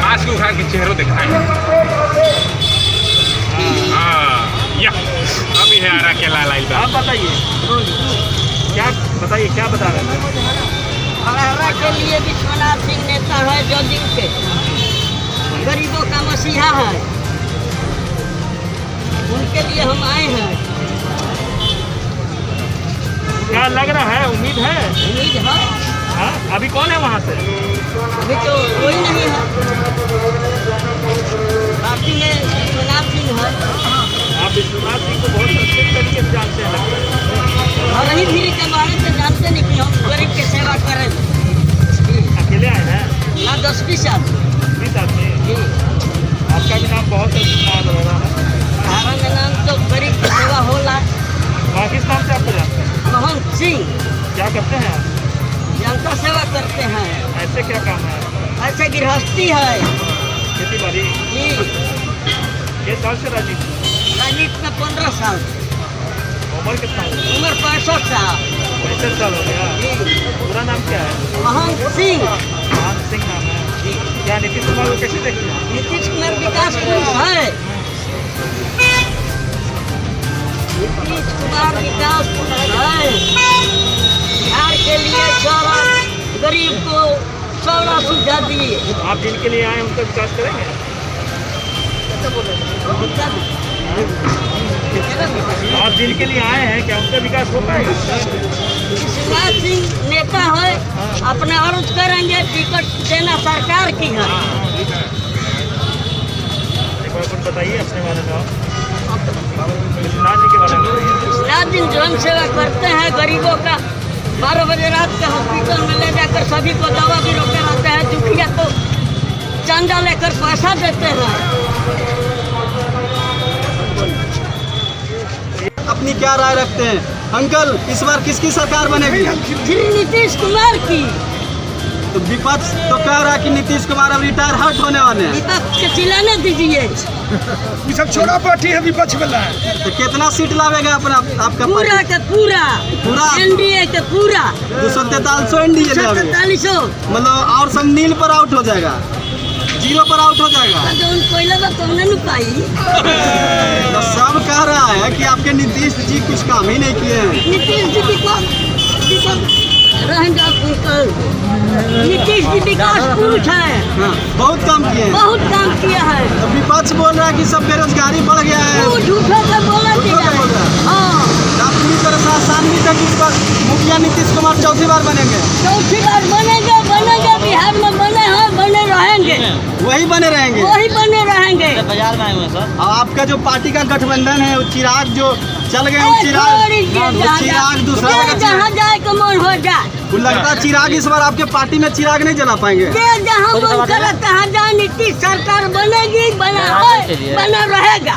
Mask उठा के चेहरों दिखाएं। अभी है आरा के लाल आई। आप बताइए क्या बता रहे थे? हरा के लिए विश्वनाथ सिंह नेता है जो दिन के गरीबों का मसीहा है, उनके लिए हम आए हैं। क्या लग रहा है? उम्मीद है? उम्मीद है। हाँ? अभी कौन है वहाँ से? अभी तो कोई नहीं है, पार्टी में विश्वनाथ सिंह है। आप विश्वनाथ सिंह को बहुत अच्छे तरीके से जानते हैं लगता है। और रही भीड़ के बारे में जानते नहीं कि हम गरीब की सेवा करें। अकेले आए हैं? ना 10-20 आदमी। 20 आदमी? जी। आपका भी नाम बहुत नाम हो रहा है। हमारा में नाम तो गरीब की सेवा होला। वहाँ किस नाम से आपको जानते हैं? मोहन सिंह। क्या करते हैं आप? जनता सेवा करते हैं। ऐसे क्या काम है? ऐसे गृहस्थी है। खेती बाड़ी? जी। ये साल से राजनीति में 15 साल। उम्र कितना है? उम्र 65 साल। 65 साल हो गया। जी। पूरा नाम क्या है? मोहन सिंह। मोहन सिंह नाम है। जी। क्या नीतीश कुमार को कैसे देखते हैं? नीतीश कुमार विकास पुरुष है। नीतीश कुमार विकास पुरुष है। बिहार के लिए सारा गरीब को सारा सुविधा दिए। आप जिनके लिए आए उनका विकास करेंगे? आप जिनके लिए आए हैं क्या उनका विकास हो पाएगा? विश्वनाथ सिंह नेता है, अपने अर्ज करेंगे। टिकट देना सरकार की है। एक बार कुछ बताइए अपने बारे में। विश्वनाथ जी के बारे में बताइए। विश्वनाथ जी जन सेवा करते हैं गरीबों का। 12 बजे रात के हॉस्पिटल में ले जाकर सभी को दवा भी रोके रहते हैं। दुखिया को चंदा लेकर पैसा देते हैं। अपनी क्या राय रखते हैं अंकल? इस बार किसकी सरकार बनेगी? श्री नीतीश कुमार की। तो विपक्ष तो कह रहा है कि नीतीश कुमार अब रिटायर हट होने वाले हैं। विपक्ष के चिल्लाने दीजिए। ये सब छोटा पार्टी है विपक्ष वाला। तो कितना सीट लावेगा अपना आपका पूरा पार्टी? के पूरा पूरा? एनडीए के पूरा 243 एनडीए में आवेगा। 243 मतलब और सब नील पर आउट हो जाएगा, जीरो पर आउट हो जाएगा। जो कोयला बा तो नहीं पाई। तो सब कह रहा है कि आपके नीतीश जी कुछ काम ही नहीं किए हैं। नीतीश जी रहेंगे नीतीश जी विकास पुरुष है। हाँ, बहुत काम किए हैं। बहुत काम किया है। तो विपक्ष बोल रहा है कि सब बेरोजगारी बढ़ गया है। वो झूठों पे बोला झूठों पे बोल रहा है। हाँ। आप पूरी तरह से आसान भी था कि इस बार मुखिया नीतीश कुमार चौथी बार बनेंगे। चौथी बार बनेंगे। बिहार में बने हैं, बने रहेंगे। वही बने रहेंगे। वही बने रहेंगे। बाजार में आए हुए सर। और आपका जो पार्टी का गठबंधन है वो चिराग जो चल गए, वो चिराग दूसरा जहाँ जाए तो मन हो जाए। वो लगता है चिराग इस बार आपके पार्टी में चिराग नहीं जला पाएंगे। जहाँ मन करे तहाँ जाए। नीतीश सरकार बनेगी, बना रहेगा।